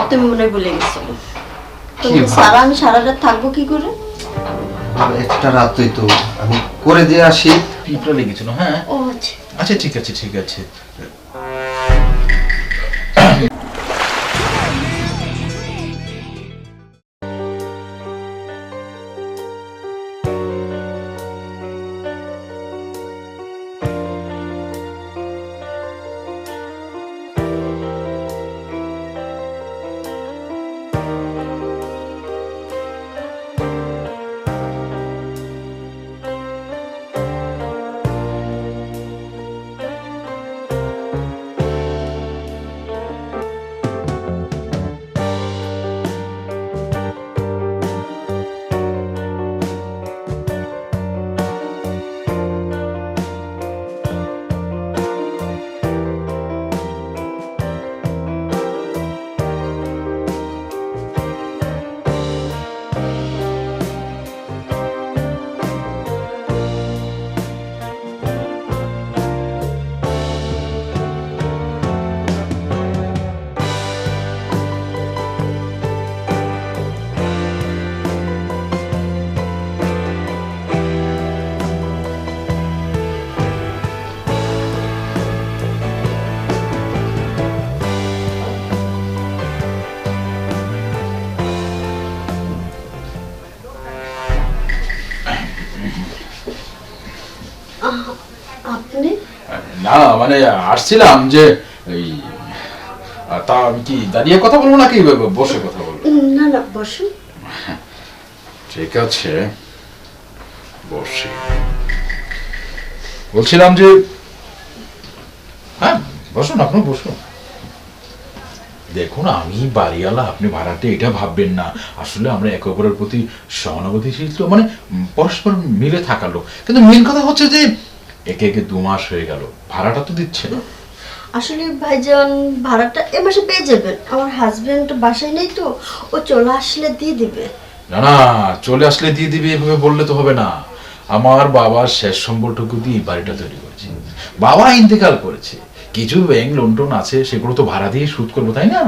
তুমি মনে হয় ভুলে গেছো। তুমি সারা আমি সারা রাত থাকবো কি করে? একটা রাতই তো আমি করে দিয়ে আসি। পিঁপড়া লেগেছিল। হ্যাঁ ও আচ্ছা আচ্ছা, ঠিক আছে ঠিক আছে। আপনি? না মানে আসছিলাম যে এই তা আমি কি দাঁড়িয়ে কথা বলবো নাকি বসে কথা বলবো? না না বসুন। ঠিক আছে বসে। বলছিলাম যে হ্যাঁ বসুন, আপনি বসুন। দেখুন আমি বাড়িওয়ালা, আপনি ভাড়াটে, এটা ভাববেন না। আসলে আমরা একে অপরের প্রতি সহানুভূতিশীল তো, মানে পরস্পর মিলে থাকার লোক। কিন্তু মেন কথা হচ্ছে যে একে একে 2 মাস হয়ে গেল, ভাড়াটা তো দিচ্ছে না। আসলে ভাইজান ভাড়াটা এ মাসে পেয়ে যাবেন। আমার হাজবেন্ড বাসায় নেই তো, ও চলে আসলে দিয়ে দিবে। না না, চলে আসলে দিয়ে দিবে এভাবে বললে তো হবে না। আমার বাবার শেষ সম্বলটুকু দিয়ে বাড়িটা তৈরি করেছি। বাবা ইন্তেকাল করেছে, কিছু ব্যাংক লোন টোন আছে, সেগুলো তো ভাড়া দিয়ে সুদ করবো, তাই না?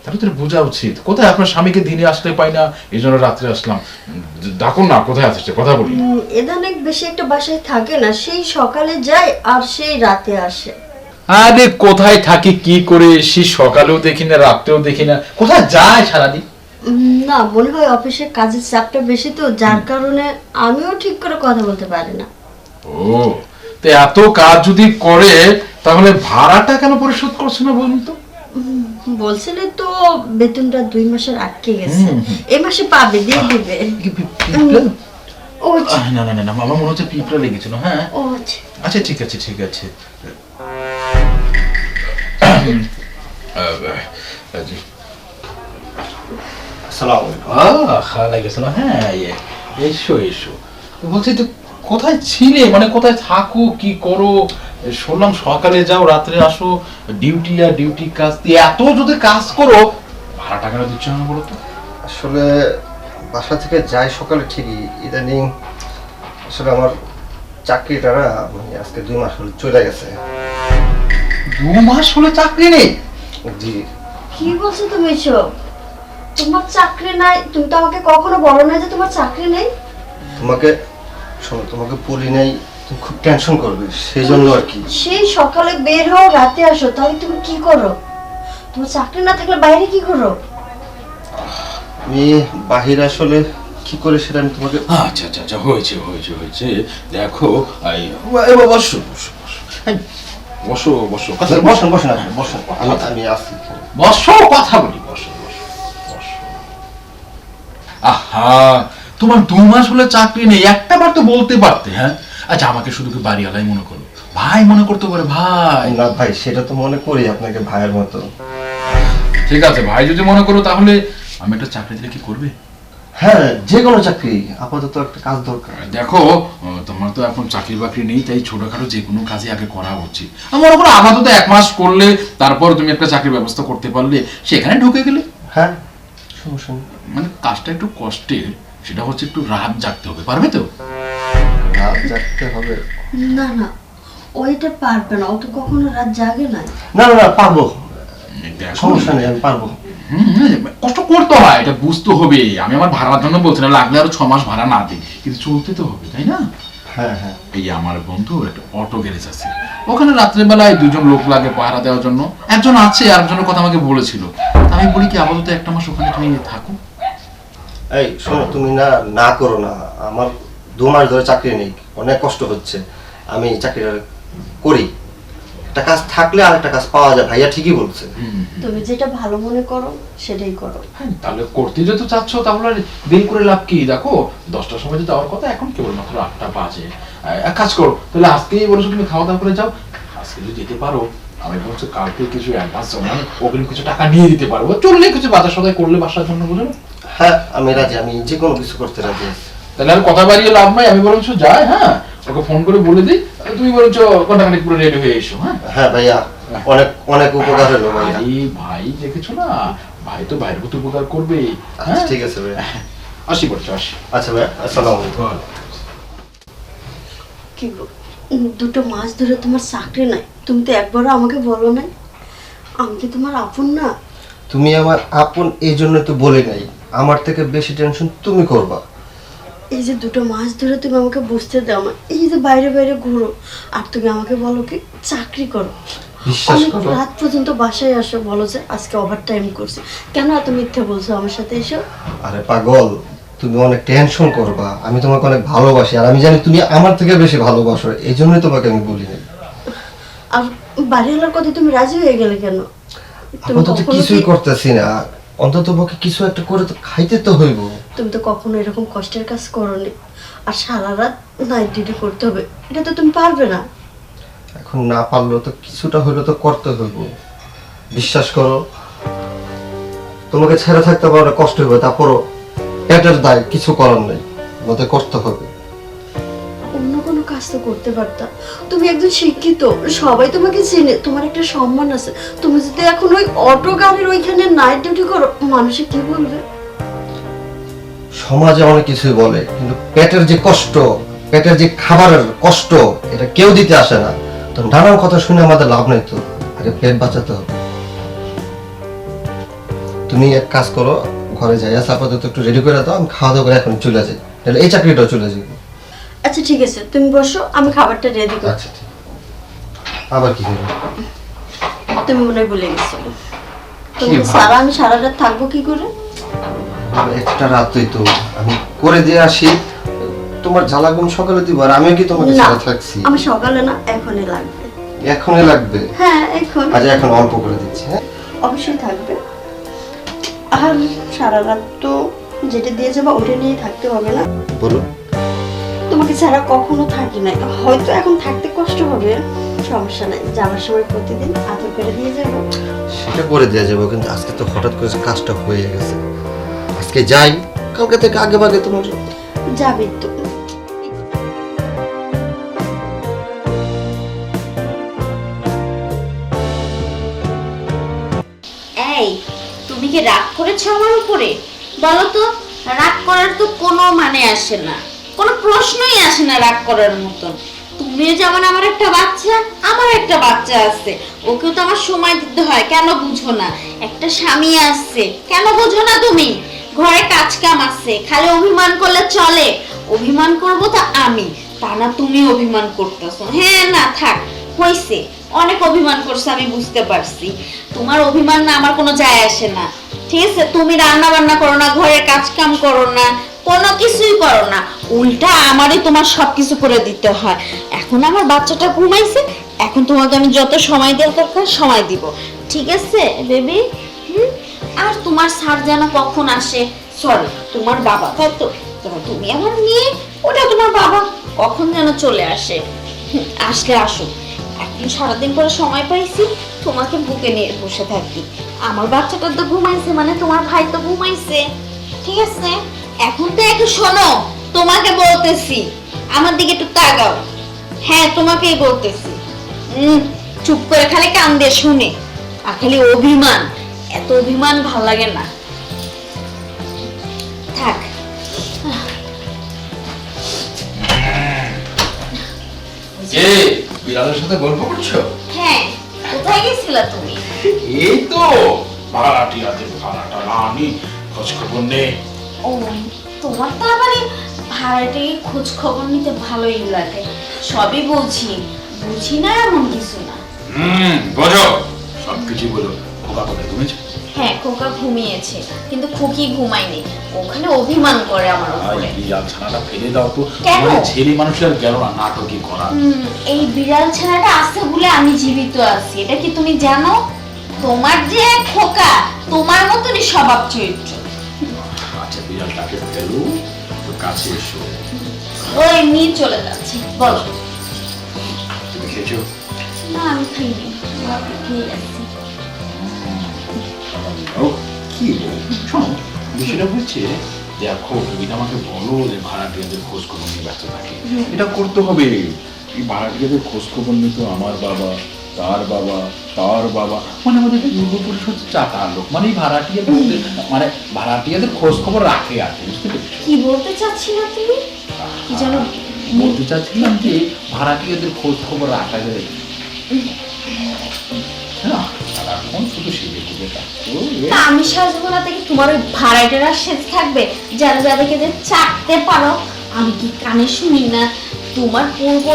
তাহলে তো বোঝা উচিত। কোথায় আপনার স্বামীকে দিনে আসতে পাই না, এই জন্য রাত্রে আসলাম। ডাকুন না, কোথায় আছে কথা বলি। এদানেক বেশি একটা বাসায় থাকে না, সেই সকালে যায় আর সেই রাতে আসে। আরে কোথায় থাকি কি করে, সে সকালেও দেখি না রাত্রেও দেখি না, কোথায় যায় সারাদিন? না মনে হয় অফিসের কাজের চাপটা বেশি তো, যার কারণে আমিও ঠিক করে কথা বলতে পারি না। ও তো এত কাজ যদি করে তাহলে ভাড়াটা কেন পরিশোধ করছে না বলুন তো? বলছিলে তো বেতনটা 2 মাসের আটকে গেছে, এই মাসে পাবে, দিয়ে দিবে। ও না না না না, আমার মনে হচ্ছে পিঁপড়া লেগেছিল। হ্যাঁ ও আচ্ছা ঠিক আছে ঠিক আছে। হ্যাঁ এসো এসো। বলছি তো কোথায় ছিলে, মানে কোথায় থাকো কি করো? শুনলাম সকালে যাও রাত্রে আসো, ডিউটি আর ডিউটি কাজ দিয়ে এত যদি কাজ করো, ভাড়াটা কেন দিচ্ছ না বলো তো? আসলে বাসা থেকে যাই সকালে ঠিকই, ইদানিং আসলে আমার চাকরিটা না মানে আজকে 2 মাস হলো চলে গেছে। 2 মাস হলে চাকরি নেই? জি। কি বলছো তুমি এসব? তোমার চাকরি নাই? তুমি তো আমাকে কখনো বলো না যে তোমার চাকরি নেই। তোমাকে শোনো, তোমাকে বলি নাই, তুমি খুব টেনশন করবে, সেই জন্য আর কি। সেই সকালে বের হও রাতে আসো, তাহলে তুমি কি করো? তোমার চাকরি না থাকলে বাইরে কি করো? আমি বাহিরে আসলে কি করে সেটা আমি তোমাকে। আচ্ছা আচ্ছা আচ্ছা, হয়েছে হয়েছে হয়েছে। দেখো বসো বসো বসো বসো বসো কথা বসেন বসেন আপনি বসেন, আমি আসি। বসো কথা বলি, বসো বসো বসো। আহা, তোমার 2 মাস হলে চাকরি নেই, একটা বার তো বলতে পারতে। হ্যাঁ আচ্ছা, আমাকে শুধু কি বাড়িওয়ালাই মনে করো, ভাই মনে করতে পারে ভাই। না ভাই, সেটা তো মনে করি আপনাকে ভাইয়ের মতো। ঠিক আছে ভাই যদি মনে করো, তাহলে আমি একটা চাকরি দিলে কি করবে? হ্যাঁ, যে কোনো চাকরি, আপাতত একটা কাজ দরকার। দেখো তোমার তো এখন চাকরি বাকরি নেই, তাই ছোটখাটো যে কোনো কাজে আগে করা উচিত। আমার উপর আপাতত 1 মাস করলে, তারপর তুমি একটা চাকরির ব্যবস্থা করতে পারলে, সেখানে ঢুকে গেলে। হ্যাঁ সমস্যা নেই। মানে কাজটা একটু কষ্টের, সেটা হচ্ছে একটু রাত জাগতে হবে, পারবে তো? রাত জাগতে হবে? না না, ওইটা পারবে না, ও তো কখনো রাত জাগে না। না না না, পারবো, দেখো, সমস্যা নেই, আমি পারবো। কষ্ট করতে হয়, এটা বুঝতে হবে। আমি আমার ভাড়ার জন্য বলছি না, লাগলে আরো 6 মাস ভাড়া না দিই, কিন্তু চলতে তো হবে, তাই না? হ্যাঁ হ্যাঁ। এই আমার বন্ধুর একটা অটো গ্যারেজ আছে, ওখানে রাত্রেবেলায় 2জন লোক লাগে পাহারা দেওয়ার জন্য। একজন আছে, আরেকজনের কথা আমাকে বলেছিল। আমি বলি কি আপাতত 1 মাস ওখানে তুমি থাকো। এই শোনো, তুমি না না করো না। আমার 2 মাস ধরে চাকরি নেই, অনেক কষ্ট হচ্ছে। আমি চাকরিটা করি, একটা কাজ থাকলে আর একটা কাজ পাওয়া যায়। ভাইয়া ঠিকই বলছে। তুমি যেটা ভালো মনে করো সেটাই করো। তাহলে করতে যেহেতু চাচ্ছ, তাহলে আর দেরি করে লাভ কি? দেখো 10টার সময় যে যাওয়ার কথা, এখন কেবলমাত্র 8টা বাজে। এক কাজ করো, তাহলে আজকেই বলেছো তুমি খাওয়া দাওয়া করে যাও। আজকে যদি যেতে পারো, আমি বলছি কালকে কিছু অ্যাডভান্স মানে ওখানে কিছু টাকা নিয়ে দিতে পারবো, চললে কিছু বাজার সদাই করলে বাসার জন্য, বুঝলো? হ্যাঁ আমি রাজি, আমি যে কোনো কিছু করতে রাজি আছি। তাহলে আর কথা বাড়িয়ে লাভ নাই, আমি বরঞ্চ যাই। হ্যাঁ, ওকে ফোন করে বলে দিই, তুমি বরঞ্চ কন্টাক্ট পুরো রেডি হয়ে এসো। হ্যাঁ হ্যাঁ ভাইয়া, অনেক অনেক উপকার হলো ভাইয়া। আরে ভাই, দেখেছো না, ভাই তো ভাইয়ের প্রতি উপকার করবে। আচ্ছা ঠিক আছে ভাইয়া। আসি বলছো, আসি। আচ্ছা ভাইয়া, আসসালামু আলাইকুম। কি গো, 2 মাস ধরে তোমার চাকরি নাই, তুমি তো একবারও আমাকে বলো নাই। আমি কি তোমার আপন না? তুমি আমার আপন, এই জন্য তো বলে নাই। আমার থেকে বেশি টেনশন তুমি করবা। এই যে 2 মাস ধরে তুমি আমাকে বুঝতে দাও না, এই যে বাইরে বাইরে ঘুরো, আর তুমি আমাকে বলো কি চাকরি করো। বিশ্বাস অনেক করো, রাত পর্যন্ত বাসায় আসো, বলো যে আজকে ওভার টাইম করছি। কেন এত মিথ্যে বলছো আমার সাথে এসো? আরে পাগল, তুমি অনেক টেনশন করবা। আমি তোমাকে অনেক ভালোবাসি, আর আমি জানি তুমি আমার থেকে বেশি ভালোবাসো, এই জন্যই তোমাকে আমি বলি নাই। আর বাড়ি হলার কথা তুমি রাজি হয়ে গেলে কেন? তুমি আপাতত কখনো কিছুই কি- করতেছি না, অন্তত পক্ষে কিছু একটা করে তো খাইতে তো হইব। তুমি তো কখনো এরকম কষ্টের কাজ করোনি, আর সারা রাত নাইট ডিউটি করতে হবে, এটা তো তুমি পারবে না। এখন না পারলেও তো কিছুটা হইলেও তো করতে হইব। বিশ্বাস করো, তোমাকে ছেড়ে থাকতে পারলে কষ্ট হবে, তারপরও পেটের দায়, কিছু করার নেই, আমাদের করতে হবে। অন্য কোনো কাজ তো করতে পারতা। তুমি একজন শিক্ষিত, সবাই তোমাকে চেনে, তোমার একটা সম্মান আছে। তুমি যদি এখন ওই অটো গাড়ির ওইখানে নাইট ডিউটি করো, মানুষে কি বলবে? সমাজে অনেক কিছুই বলে, কিন্তু পেটের যে কষ্ট, পেটের যে খাবারের কষ্ট, এটা কেউ দিতে আসে না। তো নানান কথা শুনে আমাদের লাভ নেই, তো আগে পেট বাঁচাতে হবে। তুমি এক কাজ করো, ঘরে যাই, আপাতত একটু রেডি করে দাও, আমি খাওয়া দাওয়া করে এখন চলে যাই, তাহলে এই চাকরিটাও চলে যাবে। আচ্ছা ঠিক আছে, তুমি বসো, আমি খাবারটা রেডি করি। আচ্ছা ঠিক। আবার কি হলো? তুমি মনে হয় ভুলে গেছো, কি তুমি ভাব? সারা আমি সারা রাত থাকবো কি করে? আর একটা রাতই তো, আমি করে দিয়ে আসি। তোমার ঝালাগুন সকালে দিব, আর আমি কি তোমাকে না, ছাড়া থাকছি? আমি সকালে না, এখনই লাগবে। এখনই লাগবে? হ্যাঁ এখন। আচ্ছা এখন অল্প করে দিচ্ছি। হ্যাঁ অবশ্যই থাকবে। আর সারা রাত তো যেটা দিয়ে যাবো ওটা নিয়ে থাকতে হবে না। বলুন। তোমাকে ছাড়া কখনো থাকি নাই, হয়তো এখন থাকতে কষ্ট হবে, সমস্যা নাই, যাওয়ার সময় প্রতিদিন আদর করে দিয়ে যাবো। সেটা করে দেওয়া যাবে, কিন্তু আজকে তো হঠাৎ করে কাজটা হয়ে গেছে। আজকে যাই, কালকে থেকে আগে ভাগে তোমার। যাবে তো। এই, তুমি কি রাগ করেছো আমার উপরে? বলো তো, রাগ করার তো কোনো মানে আসে না, কোনো প্রশ্নই আসে না রাগ করার মতন। তুমিও যেমন আমার একটা বাচ্চা, আমার একটা বাচ্চা আছে, ওকেও তো আমার সময় দিতে হয়, কেন বুঝো না? একটা স্বামী আছে, কেন বুঝো না তুমি? ঘরে কাজ কাম আছে, খালি অভিমান করলে চলে? অভিমান করবো তা আমি, তা না তুমি অভিমান করতেছো। হ্যাঁ না থাক, হইছে, অনেক অভিমান করছে, আমি বুঝতে পারছি। তোমার অভিমান না আমার কোনো যায় আসে না, ঠিক আছে? তুমি রান্না বান্না করো না, ঘরের কাজ কাম করো না, কোনো কিছুই করো না, উল্টা আমারই তোমার সবকিছু করে দিতে হয়। এখন আমার বাচ্চাটা ঘুমাইছে, এখন তোমাকে আমি যত সময় দেওয়ার দরকার সময় দিব, ঠিক আছে বেবি? আর তোমার স্যার যেন কখন আসে, সরি তোমার বাবা, তাই তো? তুমি আমার মেয়ে, ওটা তোমার বাবা, কখন যেন চলে আসে। আসলে আসো, এখন সারাদিন পরে সময় পাইছি, তোমাকে বুকে নিয়ে বসে থাকি। আমার বাচ্চাটা তো ঘুমাইছে, মানে তোমার ভাই তো ঘুমাইছে, ঠিক আছে? এখন তো একটু শোনো, তোমাকে বলতেছি, আমার দিকে একটু তাকাও। হ্যাঁ তোমাকেই বলতেছি। চুপ করে খালি কান দিয়ে শুনে, আর খালি অভিমান, এত অভিমান ভাল লাগে না, থাক। কে বিড়ালের সাথে গল্প করছো? হ্যাঁ, কোথায় গেছিলা তুমি? এই তো ভাড়াটিয়াদের ভাড়াটা না আনি খোঁজ খবর নে। ও, তোমার তো আবার ভাড়াটে খোঁজ খবর নিতে ভালোই লাগে। সবই বুঝি, বুঝি না এমন কিছু না। বোঝো, সবকিছু বোঝো। খোকা কোথায় ঘুমিয়েছে? হ্যাঁ, খোকা ঘুমিয়েছে, কিন্তু খুকি ঘুমায়নি। ওখানে অভিমান করে আমার উপরে। বিড়াল ছানাটা ফেলে দাও তো। কেন? মানে ছেলে মানুষের গেল না নাটকই করা। এই বিড়াল ছানাটা আছে বলে আমি জীবিত আছি, এটা কি তুমি জানো? তোমার যে খোকা তোমার মতনই স্বভাব চরিত্র। আচ্ছা, বিড়ালটাকে ফেলো, তো কাছে এসো। ওই নিয়ে চলে যাচ্ছে। বলো। তুমি খেয়েছো? না, আমি খাইনি, খেয়ে যাচ্ছি। ও কি বল, শোনো, বিষয়টা হচ্ছে দেখো, তুমি তো আমাকে বলো যে ভাড়াটিয়াদের খোঁজ খবর নিয়ে ব্যস্ত থাকে। এটা করতে হবে। এই ভাড়াটিয়াদের খোঁজ খবর নিত আমার বাবা, তার বাবা, তার বাবা, মানে আমাদের পূর্বপুরুষ হচ্ছে চাকার লোক। মানে এই ভাড়াটিয়া বলতে মানে ভাড়াটিয়াদের খোঁজ খবর রাখে আর কি, বুঝতে পেরেছো? কি বলতে চাচ্ছিলে তুমি? কি জানো বলতে চাচ্ছিলাম যে ভাড়াটিয়াদের খোঁজ খবর রাখা যায় না, সারাক্ষণ শুধু সেজে গুজে থাকতো। তা আমি সাজবো না থেকে তোমার ওই ভাড়াটেরা সেজে থাকবে যারা যাদেরকে যে চাকতে পারো? আমি কি কানে শুনি না? তোমার পূর্ব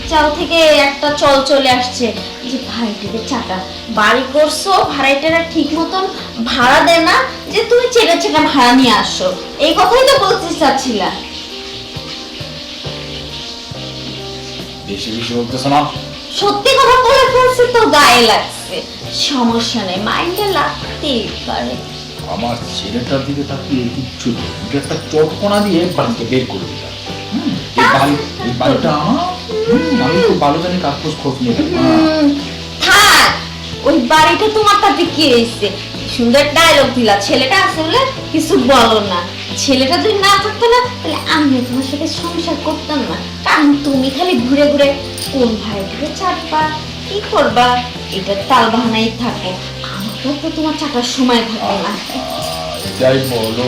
চাল থেকে একটা চল চলে আসছে যে ভাড়াটেদের চাকা বাড়ি করছো, ভাড়াটেরা ঠিক মতন ভাড়া দেয় না, যে তুমি চেনা চেনা ভাড়া নিয়ে আসো। এই কথাই তো বলতে চাচ্ছিলা। বেশি বেশি বলতেছো না। সত্যি কথা বলে ফেলছি তো গায়ে লাগছে। সমস্যা নেই, মাইন্ডে লাগতেই পারে। আমার ছেলেটার দিকে তাকিয়ে কিচ্ছু নেই, ওকে একটা চটকনা দিয়ে বাড়িতে বের করে দিলাম। এই বাড়িটা আমার। আমি তো ভালো জানি কার খোঁজ নেই। থাক, ওই বাড়িটা তোমার তাতে কি হয়েছে? সুন্দর ডায়লগ দিলা, ছেলেটা আছে বলে কিছু বলো না। ছেলেটা যদি না থাকতো না, তাহলে আমিও তোমার সাথে সংসার করতাম না। কারণ তুমি খালি ঘুরে ঘুরে কোন ভাইটাকে চাটবা, কি করবা, এটা তাল বাহানাই থাকো। আমাকেও তো তোমার চাটার সময় থাকবে না। এটাই বলো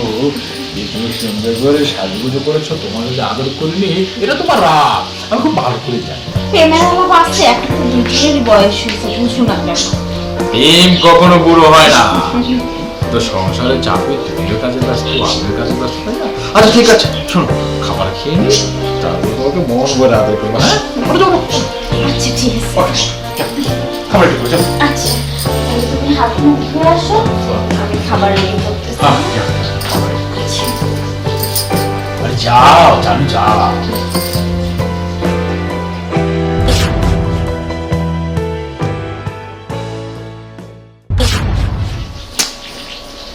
যে তুমি সুন্দর করে সাজুগুজো করেছো, তোমার যদি আদর করিনি, এটা তোমার রাগ। আমি খুব ভালো করে জানি। প্রেমের অভাব আছে, একটা তো দুজনেরই বয়স হয়েছে, বুঝো না কেন? প্রেম কখনো বুড়ো হয় না। তো সংসারের চাপে তুমিও কাজে ব্যস্ত, আমিও কাজে ব্যস্ত, তাই না? আচ্ছা ঠিক আছে, শোনো, খাবার খেয়ে নি, তারপর তোমাকে মন ভরে আদর করবো। হ্যাঁ, আচ্ছা ঠিক আছে। খাবার একটু করে যাও। আচ্ছা, তাহলে তুমি হাত মুখ ধুয়ে আসো, আমি খাবার রেডি করতেছি। আচ্ছা। আরে যাও, জানি যাও।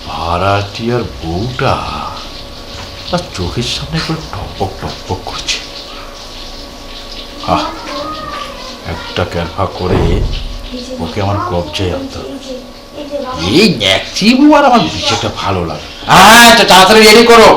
ভাড়াটিয়ার বউটা তার চোখের সামনে করে টপক টপক করছে। একটা ক্যারফা করে ওকে আমার কবজায় আনতে হবে। এই ন্যাকচি বউ আর আমার বিষয়টা ভালো লাগে। আচ্ছা, তাড়াতাড়ি রেডি করো।